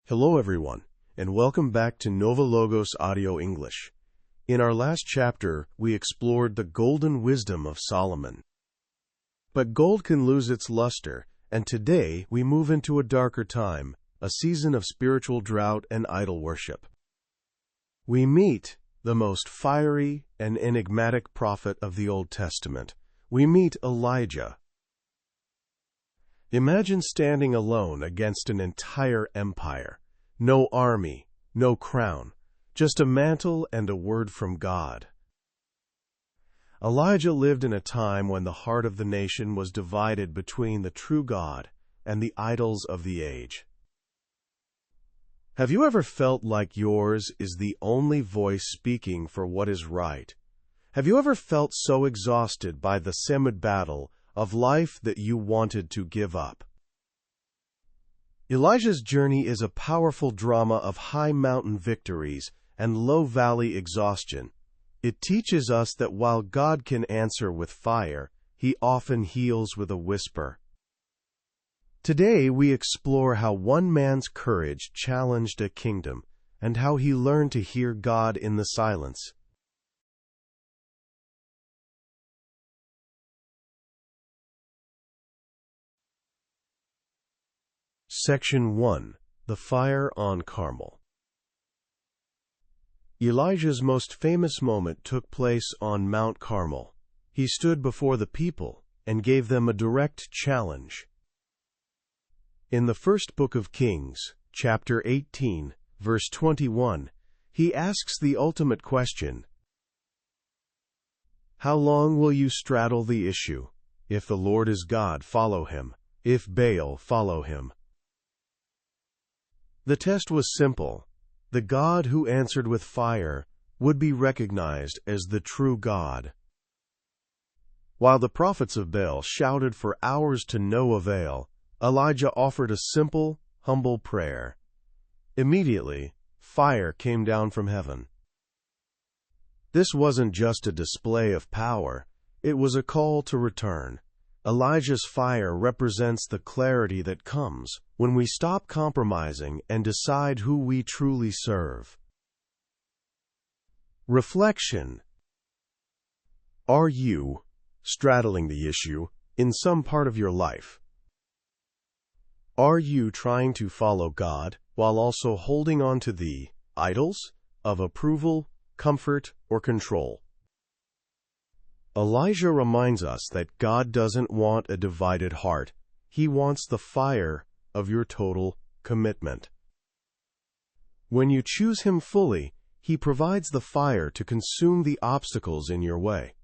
Hello everyone, and welcome back to NovaLogos Audio English. In our last chapter, we explored the golden wisdom of Solomon. But gold can lose its luster, and today we move into a darker time, a season of spiritual drought and idol worship. We meet the most fiery and enigmatic prophet of the Old Testament. We meet Elijah. Imagine standing alone against an entire empire. No army, no crown, just a mantle and a word from God. Elijah lived in a time when the heart of the nation was divided between the true God and the idols of the age. Have you ever felt like yours is the only voice speaking for what is right? Have you ever felt so exhausted by the semi battle of life that you wanted to give up? Elijah's journey is a powerful drama of high mountain victories and low valley exhaustion. It teaches us that while God can answer with fire, He often heals with a whisper. Today we explore how one man's courage challenged a kingdom and how he learned to hear God in the silence. Section 1. The Fire on Carmel. Elijah's most famous moment took place on Mount Carmel. He stood before the people and gave them a direct challenge. In the first book of Kings, chapter 18, verse 21, he asks the ultimate question: How long will you straddle the issue? If the Lord is God, follow him. If Baal, follow him. The test was simple. The God who answered with fire would be recognized as the true God. While the prophets of Baal shouted for hours to no avail, Elijah offered a simple, humble prayer. Immediately, fire came down from heaven. This wasn't just a display of power, it was a call to return. Elijah's fire represents the clarity that comes when we stop compromising and decide who we truly serve. Reflection. Are you straddling the issue in some part of your life? Are you trying to follow God while also holding on to the idols of approval, comfort, or control? Elijah reminds us that God doesn't want a divided heart. He wants the fire of your total commitment. When you choose Him fully, He provides the fire to consume the obstacles in your way.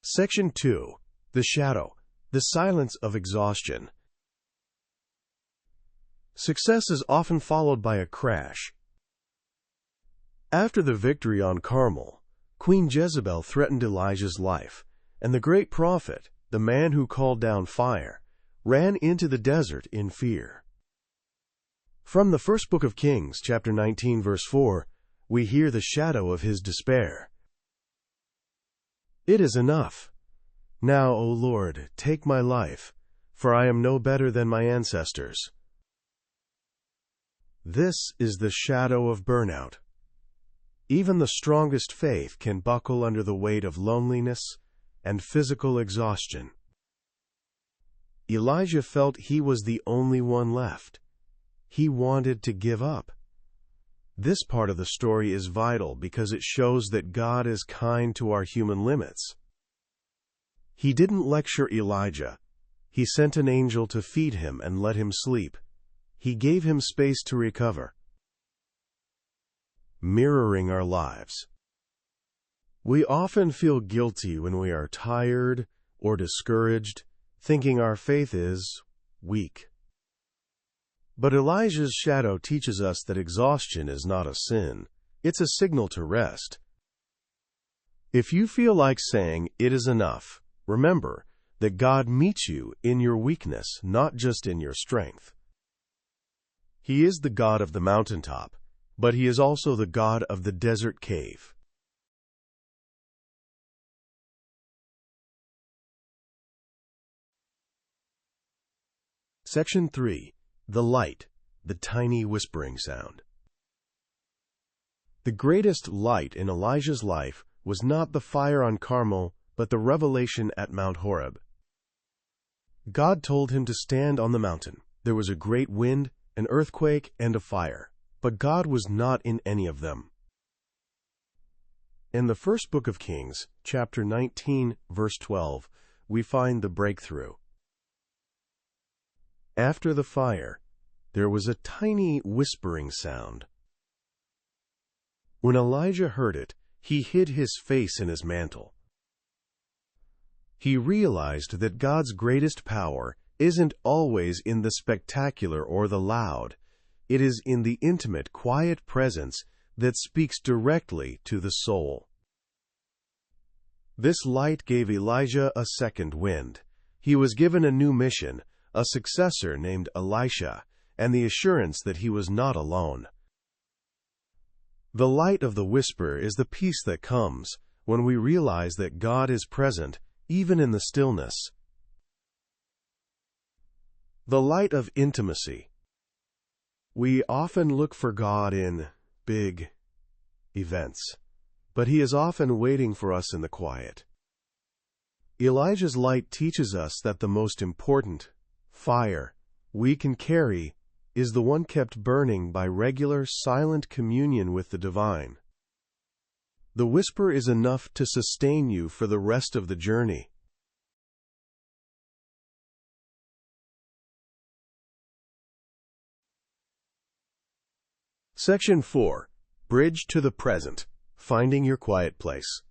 Section 2. The Shadow. The Silence of Exhaustion. Success is often followed by a crash. After the victory on Carmel, Queen Jezebel threatened Elijah's life, and the great prophet, the man who called down fire, ran into the desert in fear. From the first book of Kings, chapter 19, verse 4, we hear the shadow of his despair. It is enough. Now, O Lord, take my life, for I am no better than my ancestors. This is the shadow of burnout. Even the strongest faith can buckle under the weight of loneliness and physical exhaustion. Elijah felt he was the only one left. He wanted to give up. This part of the story is vital because it shows that God is kind to our human limits. He didn't lecture Elijah. He sent an angel to feed him and let him sleep. He gave him space to recover. Mirroring our lives. We often feel guilty when we are tired or discouraged, thinking our faith is weak. But Elijah's shadow teaches us that exhaustion is not a sin. It's a signal to rest. If you feel like saying, "It is enough," remember that God meets you in your weakness, not just in your strength. He is the God of the mountaintop, but He is also the God of the desert cave. Section 3. The light, the tiny whispering sound. The greatest light in Elijah's life was not the fire on Carmel, but the revelation at Mount Horeb. God told him to stand on the mountain. There was a great wind, an earthquake, and a fire, but God was not in any of them. In the first book of Kings, chapter 19, verse 12, we find the breakthrough. After the fire, there was a tiny whispering sound. When Elijah heard it, he hid his face in his mantle. He realized that God's greatest power isn't always in the spectacular or the loud. It is in the intimate, quiet presence that speaks directly to the soul. This light gave Elijah a second wind. He was given a new mission, a successor named Elisha, and the assurance that he was not alone. The light of the whisper is the peace that comes when we realize that God is present, even in the stillness. The light of intimacy. We often look for God in big events, but He is often waiting for us in the quiet. Elijah's light teaches us that the most important fire we can carry is the one kept burning by regular, silent communion with the divine. The whisper is enough to sustain you for the rest of the journey. Section 4. Bridge to the present. Finding your quiet place.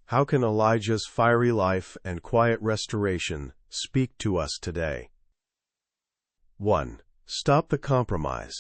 How can Elijah's fiery life and quiet restoration speak to us today? 1. Stop the compromise.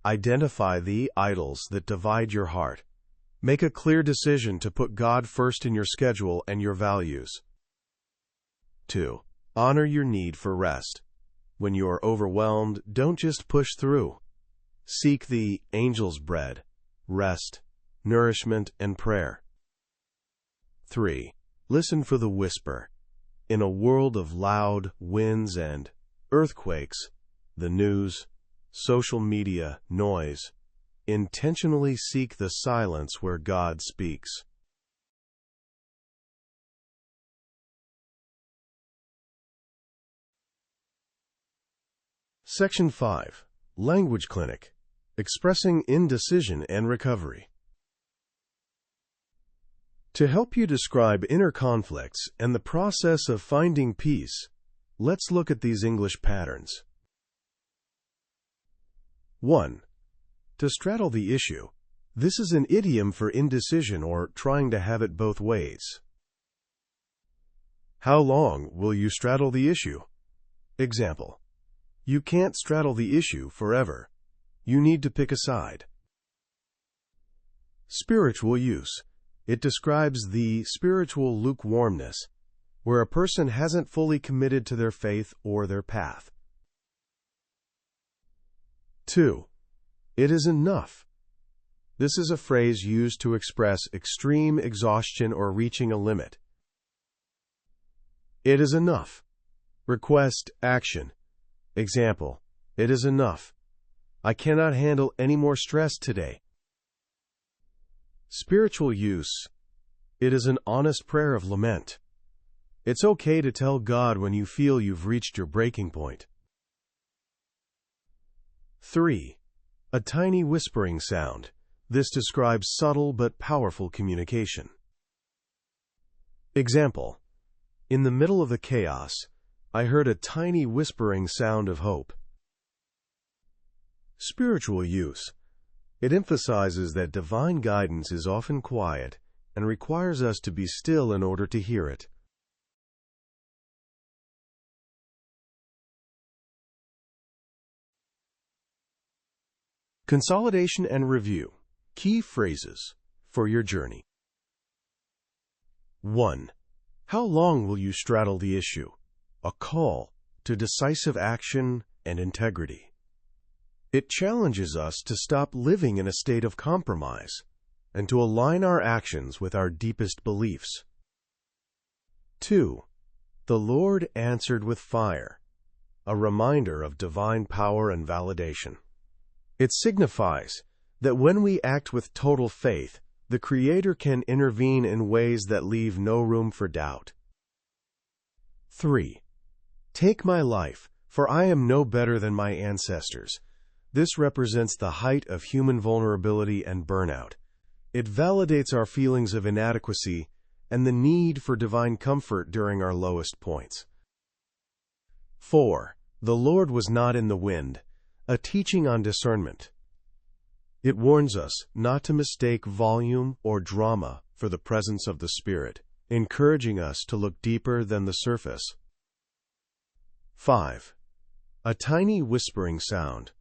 Identify the idols that divide your heart. Make a clear decision to put God first in your schedule and your values. 2. Honor your need for rest. When you are overwhelmed, don't just push through. Seek the angel's bread, rest, nourishment, and prayer. 3. Listen for the whisper. In a world of loud winds and earthquakes, the news, social media, noise, intentionally seek the silence where God speaks. Section 5. Language Clinic. Expressing indecision and recovery. To help you describe inner conflicts and the process of finding peace, let's look at these English patterns. 1. To straddle the issue. This is an idiom for indecision or trying to have it both ways. How long will you straddle the issue? Example. You can't straddle the issue forever. You need to pick a side. Spiritual use. It describes the spiritual lukewarmness, where a person hasn't fully committed to their faith or their path. 2. It is enough. This is a phrase used to express extreme exhaustion or reaching a limit. It is enough. Request action. Example. It is enough. I cannot handle any more stress today. Spiritual use. It is an honest prayer of lament. It's okay to tell God when you feel you've reached your breaking point. 3. A tiny whispering sound. This describes subtle but powerful communication. Example. In the middle of the chaos, I heard a tiny whispering sound of hope. Spiritual use. It emphasizes that divine guidance is often quiet and requires us to be still in order to hear it. Consolidation and review. Key phrases for your journey. 1. How long will you straddle the issue? A call to decisive action and integrity. It challenges us to stop living in a state of compromise and to align our actions with our deepest beliefs. 2. The Lord answered with fire. a reminder of divine power and validation. It signifies that when we act with total faith, the Creator can intervene in ways that leave no room for doubt. 3. Take my life, for I am no better than my ancestors. This represents the height of human vulnerability and burnout. It validates our feelings of inadequacy and the need for divine comfort during our lowest points. 4. The Lord was not in the wind, a teaching on discernment. It warns us not to mistake volume or drama for the presence of the Spirit, encouraging us to look deeper than the surface. 5. A tiny whispering sound,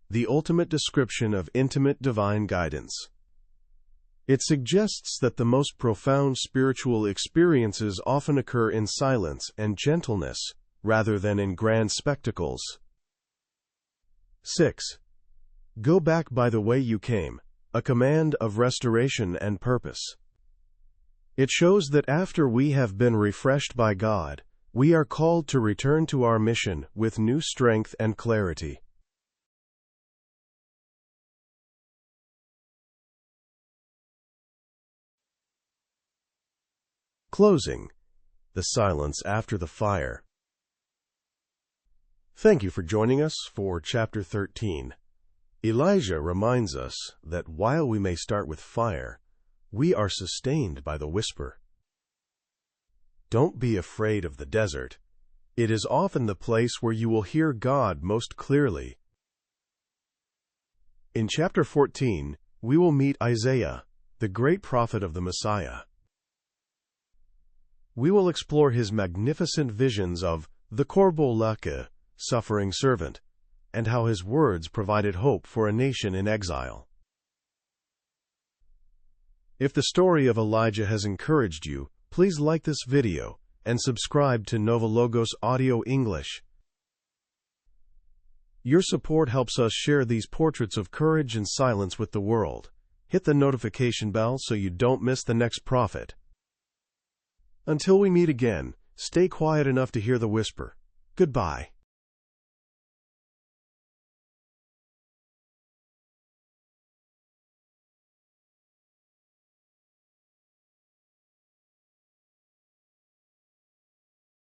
the ultimate description of intimate divine guidance. It suggests that the most profound spiritual experiences often occur in silence and gentleness rather than in grand spectacles. 6. Go back by the way you came, a command of restoration and purpose. It shows that after we have been refreshed by God, we are called to return to our mission with new strength and clarity. Closing. The silence after the fire. Thank you for joining us for Chapter 13. Elijah reminds us that while we may start with fire, we are sustained by the whisper. Don't be afraid of the desert. It is often the place where you will hear God most clearly. In Chapter 14, we will meet Isaiah, the great prophet of the Messiah. We will explore his magnificent visions of the Korbolake, suffering servant, and how his words provided hope for a nation in exile. If the story of Elijah has encouraged you, please like this video and subscribe to NovaLogos Audio English. Your support helps us share these portraits of courage and silence with the world. Hit the notification bell so you don't miss the next prophet. Until we meet again, stay quiet enough to hear the whisper. Goodbye.